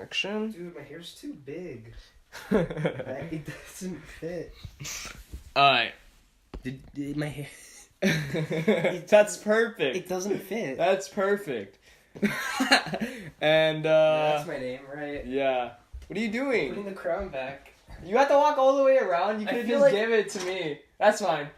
connection. Dude, my hair's too big. It doesn't fit. Alright. My hair... That's perfect. It doesn't fit. That's perfect. And, That's my name, right? yeah. What are you doing? Putting the crown back. You have to walk all the way around. You could have feel just like- give it to me. That's fine.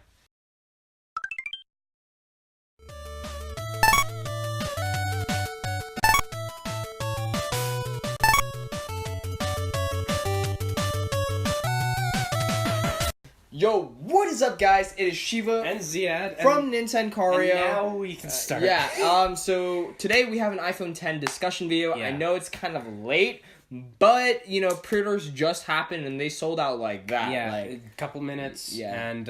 Yo, what is up, guys? It is Shiva And Ziad. from Nintendario. And now we can start. So today we have an iPhone X discussion video. Yeah. I know it's kind of late, but, you know, pre-orders just happened and they sold out like that. Yeah, Like, a couple minutes. Yeah. And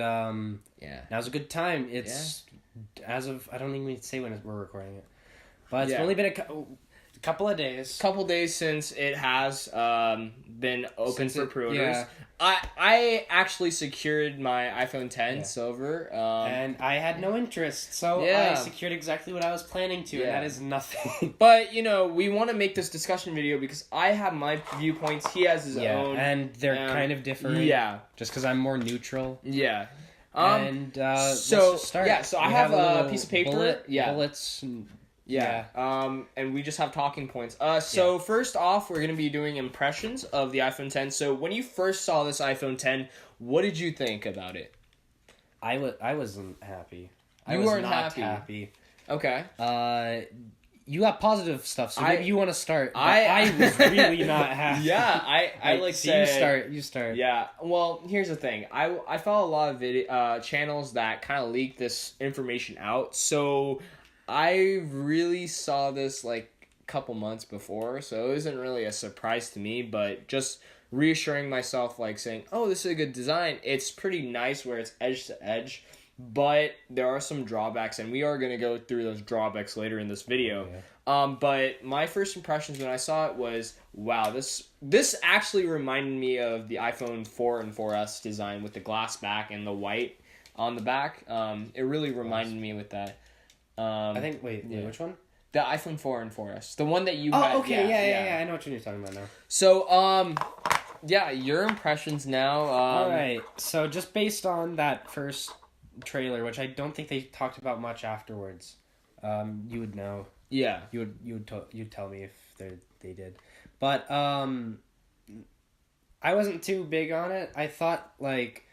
yeah. now's a good time. It's as of, I don't even need to say when we're recording it. But it's Yeah. only been a couple of days. Couple days since it has been open for pre-orders. Yeah. I actually secured my iPhone X Silver. And I had no interest, so Yeah. I secured exactly what I was planning to, and Yeah. that is nothing. But, you know, we want to make this discussion video because I have my viewpoints, he has his own. And they're kind of different. Yeah. Just because I'm more neutral. Yeah. And let's so, just start. yeah, so I We have a little piece of paper. Bullets. And, Yeah. And we just have talking points. So first off, we're going to be doing impressions of the iPhone X. So when you first saw this iPhone X, what did you think about it? I wasn't happy. You was weren't not happy. Okay. You got positive stuff, so maybe you want to start. But I I was really not happy. Yeah, I like so say... You start. Yeah, well, here's the thing. I follow a lot of channels that kind of leak this information out, so I really saw this like a couple months before, so it wasn't really a surprise to me, but just reassuring myself, like saying, oh, this is a good design. It's pretty nice where it's edge to edge, but there are some drawbacks, and we are going to go through those drawbacks later in this video. Yeah. But my first impressions when I saw it was, wow, this actually reminded me of the iPhone 4 and 4S design with the glass back and the white on the back. It really reminded me with that. I think. Wait, which one? The iPhone 4 and 4S, the one that you Oh, had. okay, yeah. I know what you're talking about now. So, yeah, your impressions now. All right. So just based on that first trailer, which I don't think they talked about much afterwards, you would know. Yeah, You'd tell me if they did, but I wasn't too big on it. I thought like,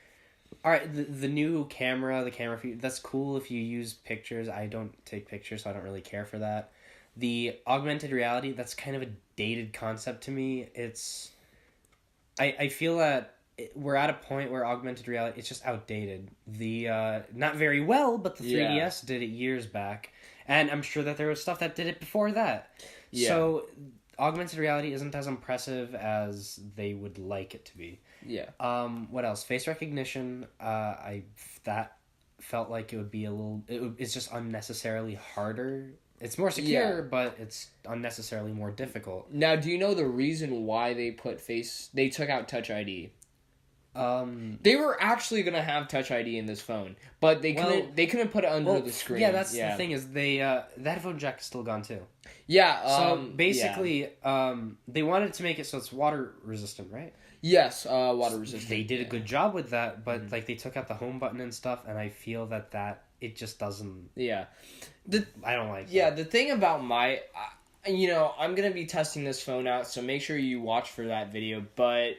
all right, the new camera, the camera feed, that's cool if you use pictures. I don't take pictures, so I don't really care for that. The augmented reality, that's kind of a dated concept to me. I feel that we're at a point where augmented reality, it's just outdated. Not very well, but the 3DS did it years back. And I'm sure that there was stuff that did it before that. Yeah. So augmented reality isn't as impressive as they would like it to be. Yeah. What else? Face recognition. That felt like it would be it's just unnecessarily harder. It's more secure, but it's unnecessarily more difficult. Now, do you know the reason why they took out Touch ID? They were actually gonna have Touch ID in this phone, but they couldn't put it under the screen. Yeah, that's the thing is the headphone jack is still gone too. Yeah. So basically, they wanted to make it so it's water resistant, right? Yes, water resistant. They did a good job with that, but like they took out the home button and stuff, and I feel that it just doesn't. Yeah. I don't like. Yeah, that. the thing about I'm gonna be testing this phone out, so make sure you watch for that video. But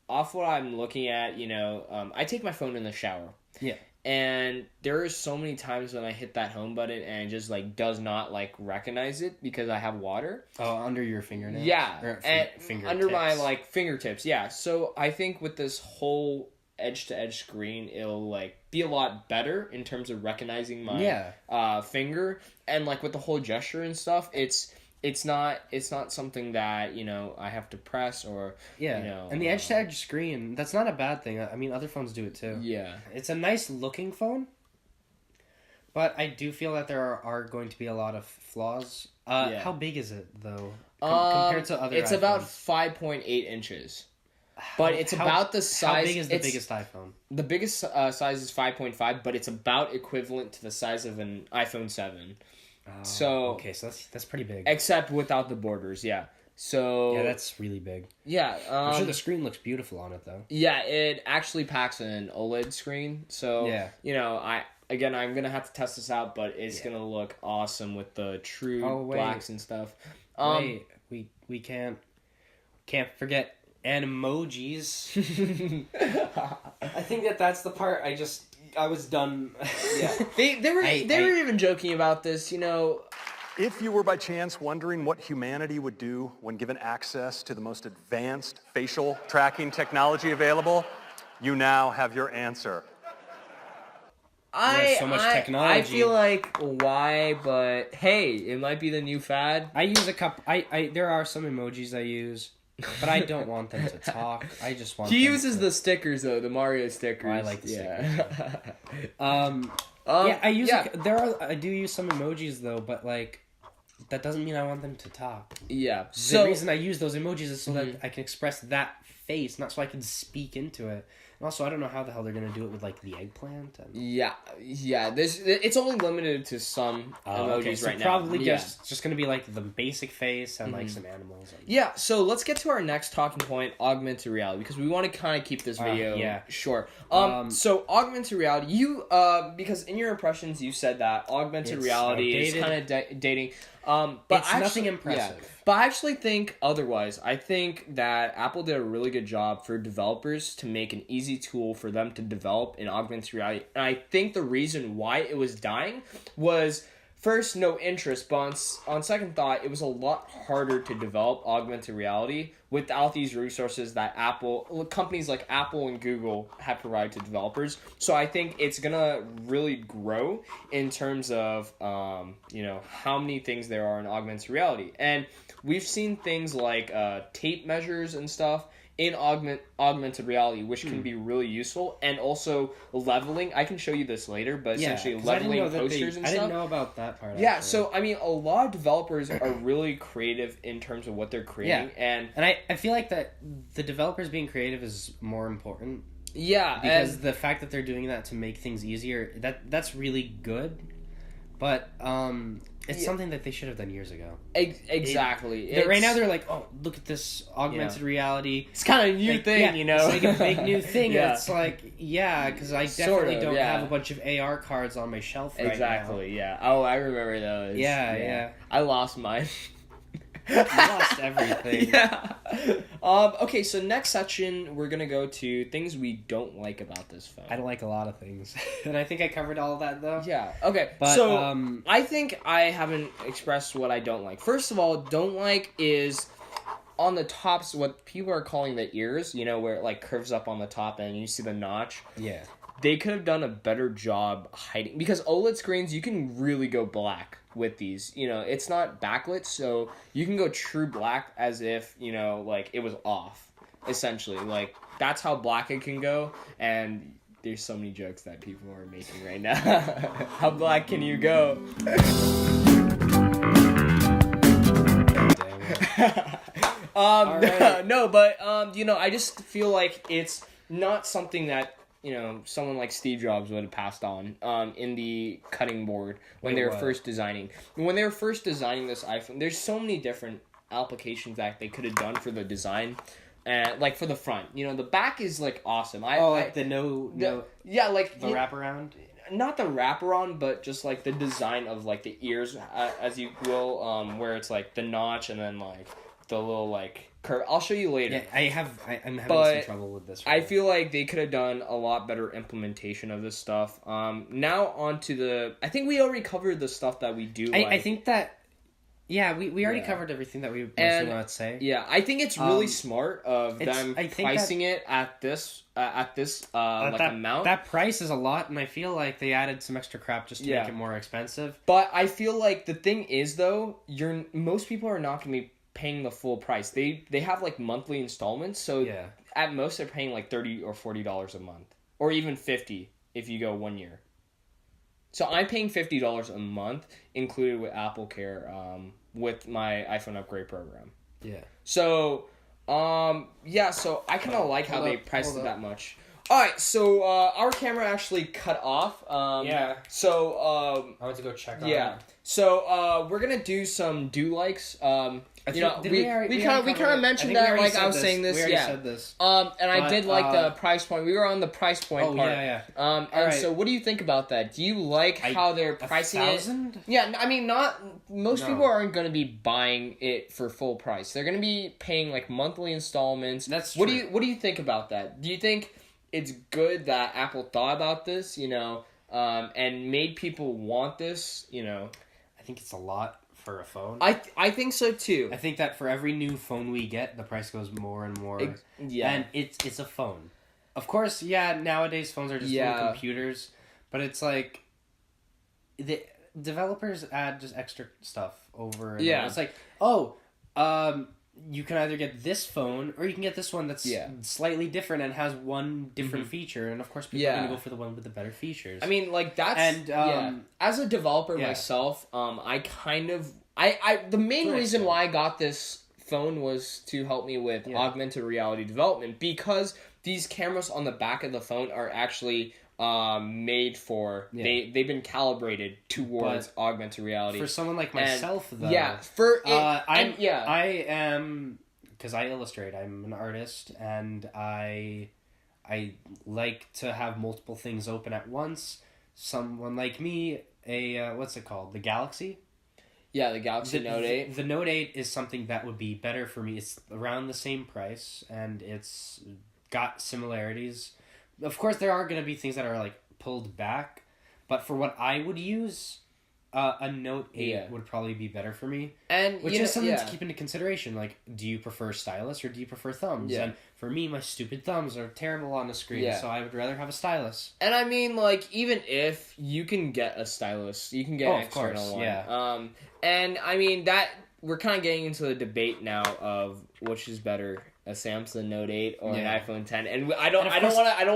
off what I'm looking at, I take my phone in the shower. Yeah. And there are so many times when I hit that home button and it just like does not like recognize it because I have water. Oh, under your fingernail? Yeah. Under my like fingertips. Yeah. So I think with this whole edge to edge screen, it'll like be a lot better in terms of recognizing my finger, and like with the whole gesture and stuff, it's not something that I have to press or and the edge to edge screen, that's not a bad thing. I mean, other phones do it too. Yeah, it's a nice looking phone, but I do feel that there are going to be a lot of flaws. How big is it though compared to other? It's iPhones? about 5.8 inches. But it's about the size. How big is the biggest iPhone? The biggest size is 5.5, but it's about equivalent to the size of an iPhone 7. So that's pretty big. Except without the borders, yeah. So Yeah, that's really big. yeah. I'm sure the screen looks beautiful on it though. Yeah, it actually packs an OLED screen. So Yeah. I'm gonna have to test this out, but it's gonna look awesome with the true blacks and stuff. Wait, we can't forget animojis. I think that's the part I was done. Yeah, they were even joking about this. If you were by chance wondering what humanity would do when given access to the most advanced facial tracking technology available, you now have your answer. There's so much technology. I feel like why, but hey, it might be the new fad. I use a couple. There are some emojis I use, but I don't want them to talk. I just want. He uses the stickers though, the Mario stickers. I like the stickers. Yeah, I use. I do use some emojis though, but like. That doesn't mean I want them to talk. Yeah. The reason I use those emojis is so that I can express that face, not so I can speak into it. And also, I don't know how the hell they're going to do it with, like, the eggplant. Yeah. It's only limited to some emojis right now. Probably just going to be, like, the basic face and, like, some animals. Yeah, so let's get to our next talking point, augmented reality, because we want to kind of keep this video short. So, augmented reality, because in your impressions, you said that augmented reality is kind of dating. But it's nothing impressive. Yeah, but I actually think otherwise. I think that Apple did a really good job for developers to make an easy tool for them to develop in augmented reality. And I think the reason why it was dying was, first, no interest, but on second thought, it was a lot harder to develop augmented reality without these resources that companies like Apple and Google have provided to developers. So I think it's gonna really grow in terms of how many things there are in augmented reality. And we've seen things like tape measures and stuff in augmented reality, which can be really useful, and also leveling. I can show you this later, but essentially leveling posters and stuff. I didn't know about that part. Yeah, actually. So I mean, a lot of developers are really creative in terms of what they're creating, and I feel like that the developers being creative is more important. Yeah, because the fact that they're doing that to make things easier, that's really good, but it's something that they should have done years ago. Exactly. Right now they're like, oh, look at this augmented reality. It's kind of a new thing, It's like a big new thing. And it's like, because I definitely don't have a bunch of AR cards on my shelf right now. Exactly, yeah. Oh, I remember those. Yeah. I lost mine. You lost everything. Yeah. Okay, so next section, we're going to go to things we don't like about this phone. I don't like a lot of things. And I think I covered all of that, though. Yeah, okay. But, so, I think I haven't expressed what I don't like. First of all, don't like is on the tops, what people are calling the ears, where it, like, curves up on the top and you see the notch. Yeah. They could have done a better job hiding, because OLED screens, you can really go black with these. It's not backlit, so you can go true black as if, like it was off, essentially. Like, that's how black it can go, and there's so many jokes that people are making right now. How black can you go? Right. No, but, I just feel like it's not something that someone like Steve Jobs would have passed on in the cutting board when they were first designing. When they were first designing this iPhone, there's so many different applications that they could have done for the design. Like for the front. The back is like awesome. The wraparound? Not the wraparound, but just like the design of like the ears, as you will, where it's like the notch and then like the little like curve. I'll show you later. Yeah, I'm having some trouble with this. I feel like they could have done a lot better implementation of this stuff. Now on to I think we already covered the stuff that we do. I think that. Yeah, we already covered everything that we mostly want to say. Yeah, I think it's really smart of them pricing it at this amount. That price is a lot, and I feel like they added some extra crap just to make it more expensive. But I feel like the thing is though, most people are not going to be paying the full price. They have like monthly installments, so at most they're paying like $30 or $40 a month, or even $50 if you go 1 year. So I'm paying $50 a month, included with Apple Care, with my iPhone upgrade program. Yeah. So, so I kind of like how they priced it that much. All right, so our camera actually cut off. Yeah. So I went to go check on yeah. it. So we're gonna do some do likes. You know, we kind of mentioned that, like I was saying this. We already Yeah. said this. And I did like the price point. We were on the price point part. Yeah. And right. so what do you think about that? Do you like how they're pricing it? Yeah, I mean, most people aren't going to be buying it for full price. They're going to be paying like monthly installments. That's true. true. What do you think about that? Do you think it's good that Apple thought about this, you know, and made people want this, you know? I think it's a lot for a phone. I think so too. I think that for every new phone we get, the price goes more and more. Yeah. And it's a phone. Of course, yeah, nowadays phones are just little computers, but it's like the developers add just extra stuff over and over. It's like, you can either get this phone or you can get this one that's slightly different and has one different feature, and of course people are going to go for the one with the better features. I mean, like that's as a developer myself, I the main reason why I got this phone was to help me with augmented reality development, because these cameras on the back of the phone are actually made for they've been calibrated towards augmented reality. For someone like myself, though, I am, because I illustrate. I'm an artist, and I like to have multiple things open at once. Someone like me, what's it called? The Galaxy. Yeah, the Galaxy Note 8. The Note 8 is something that would be better for me. It's around the same price, and it's got similarities. Of course, there are going to be things that are, like, pulled back, but for what I would use, a Note 8 would probably be better for me. And which is something to keep into consideration. Like, do you prefer stylus or do you prefer thumbs? Yeah. And for me, my stupid thumbs are terrible on the screen, so I would rather have a stylus. And I mean, like, even if you can get a stylus, you can get an external one. Yeah. And I mean, that we're kind of getting into the debate now of which is better, a Samsung Note 8 or an iPhone 10. And I don't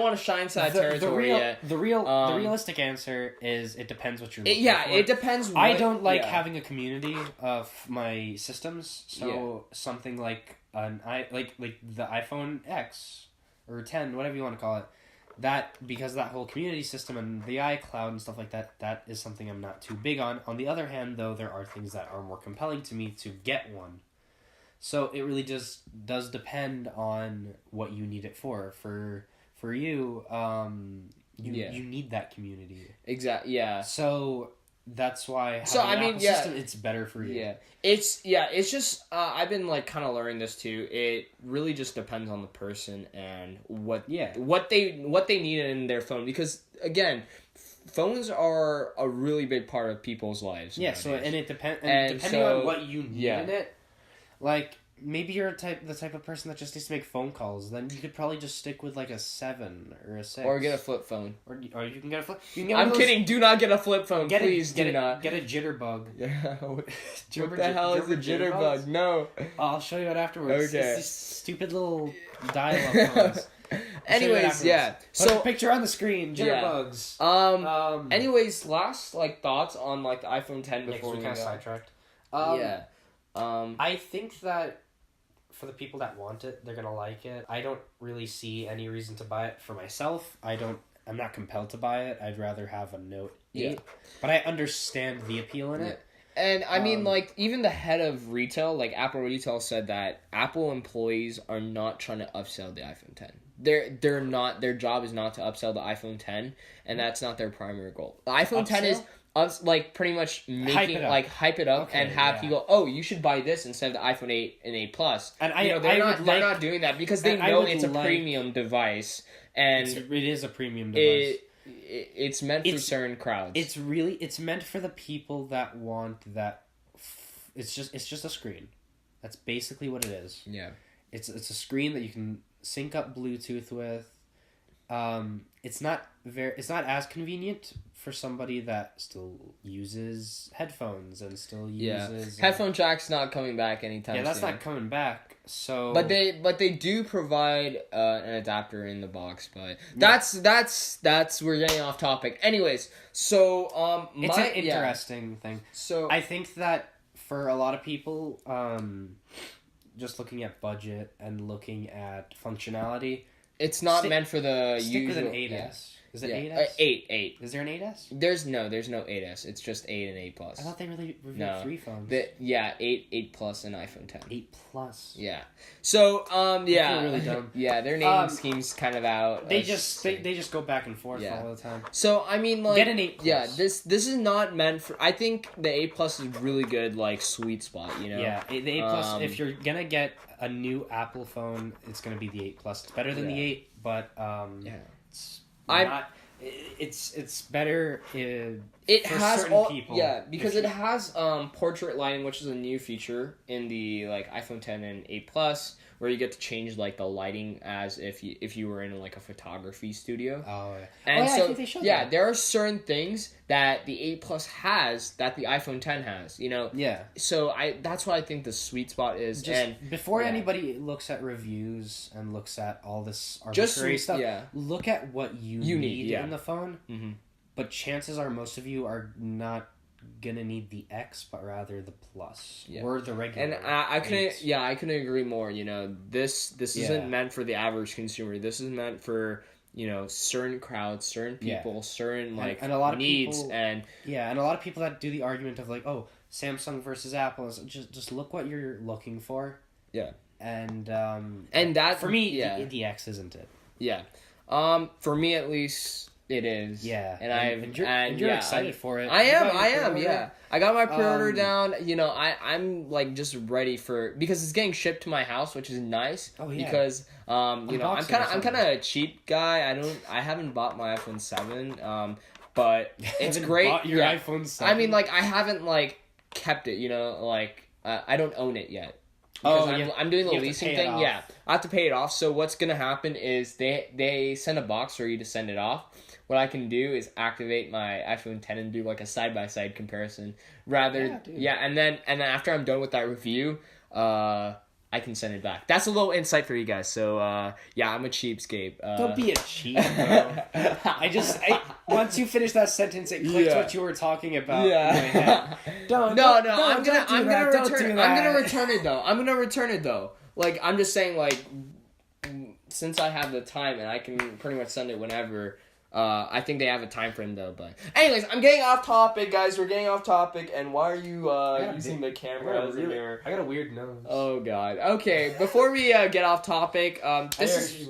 want to shine to that territory yet. The realistic answer is it depends what you're looking for. It depends. I don't like having a community of my systems, so something like like the iPhone X or 10, whatever you want to call it. That, because that whole community system and the iCloud and stuff like that, that is something I'm not too big on. On the other hand, though, there are things that are more compelling to me to get one. So it really just does depend on what you need it for. For you, you need that community. Exactly. Yeah. So that's why. System, it's better for you. Yeah. It's just I've been like kind of learning this too. It really just depends on the person and what they need in their phone, because again, phones are a really big part of people's lives. Yeah. Nowadays. So and it depending on what you need in it, like. Maybe you're the type of person that just needs to make phone calls. Then you could probably just stick with like a 7 or a 6. Or get a flip phone. Or you can get a flip. I'm kidding. Do not get a flip phone. Please do not. Get a jitterbug. Yeah. What the hell is a jitterbug? No. I'll show you it afterwards. Okay. It's these stupid little dial-up phones. Anyways, Put a picture on the screen. Jitterbugs. Anyways, last like thoughts on like the iPhone 10 before we kind of sidetracked. I think that for the people that want it, they're gonna like it. I don't really see any reason to buy it for myself. I'm not compelled to buy it. I'd rather have a Note 8. But I understand the appeal in it. And I mean, like, even the head of retail, like Apple Retail, said that Apple employees are not trying to upsell the iPhone 10. They're not. Their job is not to upsell the iPhone 10, and that's not their primary goal. The iPhone 10 is like pretty much hype it up and have people, oh, you should buy this instead of the iPhone 8 and 8 Plus. And they're not doing that because they know it's a premium device, and it is a premium device. It's meant for certain crowds. It's meant for the people that want that. It's just a screen. That's basically what it is. Yeah, it's a screen that you can sync up Bluetooth with. It's not as convenient for somebody that still uses headphones and still uses headphone jack's not coming back anytime soon. Yeah, that's not coming back. So but they do provide an adapter in the box, but that's we're getting off topic. Anyways, so it's an interesting thing. So I think that for a lot of people, just looking at budget and looking at functionality, It's not meant for the Stick usual. with an 8S. Is it 8S? 8. Is there an 8S? There's no 8S. It's just 8 and 8 Plus. I thought they really reviewed 3 phones. 8 Plus, and iPhone 10. 8 Plus. Yeah. So yeah, I feel really dumb. Yeah, their naming scheme's kind of out. They just go back and forth all the time. So I mean, like, get an 8 Plus. Yeah, this is not meant for. I think the 8 Plus is really good, like sweet spot. You know. Yeah, the 8 Plus. If you're gonna get a new Apple phone, it's gonna be the 8 Plus. It's better than the 8, but it's not. It's better. It for has certain all people. Yeah, because it has portrait lighting, which is a new feature in the like iPhone 10 and 8 Plus, where you get to change like the lighting as if you were in like a photography studio. Oh yeah. And so I think they showed that. there are certain things that the 8 Plus has that the iPhone 10 has. You know. Yeah. So that's what I think the sweet spot is. Before anybody looks at reviews and looks at all this arbitrary stuff, look at what you need in the phone. Mm-hmm. But chances are most of you are not gonna need the X, but rather the Plus or the regular. And I couldn't agree more. You know, this isn't meant for the average consumer. This is meant for, you know, certain crowds, certain people, certain and a lot of needs people, and a lot of people that do the argument of like, oh, Samsung versus Apple is just look what you're looking for. Yeah. And that for me, the X isn't it. Yeah. For me at least. It is. Yeah. And you're excited for it. I am, yeah. I got my pre-order down. You know, I'm like just ready for, because it's getting shipped to my house, which is nice. Oh yeah. Because you know, I'm kind of a cheap guy. I haven't bought my iPhone 7. But it's great. Bought your iPhone 7? I mean, like, I haven't like kept it, you know, like I don't own it yet. Because I'm doing the leasing thing. Yeah. I have to pay it off. So what's going to happen is they send a box for you to send it off. What I can do is activate my iPhone 10 and do like a side-by-side comparison. And then after I'm done with that review, I can send it back. That's a little insight for you guys. So I'm a cheapskate. Don't be a cheap, bro. Once you finish that sentence, it clicked what you were talking about. Yeah. I'm gonna return it though. Like, I'm just saying, like, since I have the time and I can pretty much send it whenever. I think they have a time frame though, but anyways, I'm getting off topic, guys. We're getting off topic, and why are you using the camera as a mirror? I got a weird nose. Oh god. Okay, before we get off topic, okay,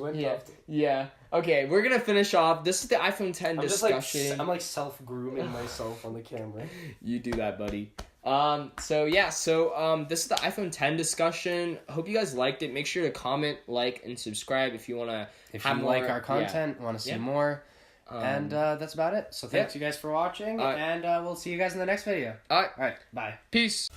we're gonna finish off. This is the iPhone 10 discussion. I'm like self-grooming myself on the camera. You do that, buddy. This is the iPhone 10 discussion. Hope you guys liked it. Make sure to comment, like, and subscribe if you wanna have more. Like our content, want to see more. And that's about it. So thanks you guys for watching, and we'll see you guys in the next video. All right, bye. Peace.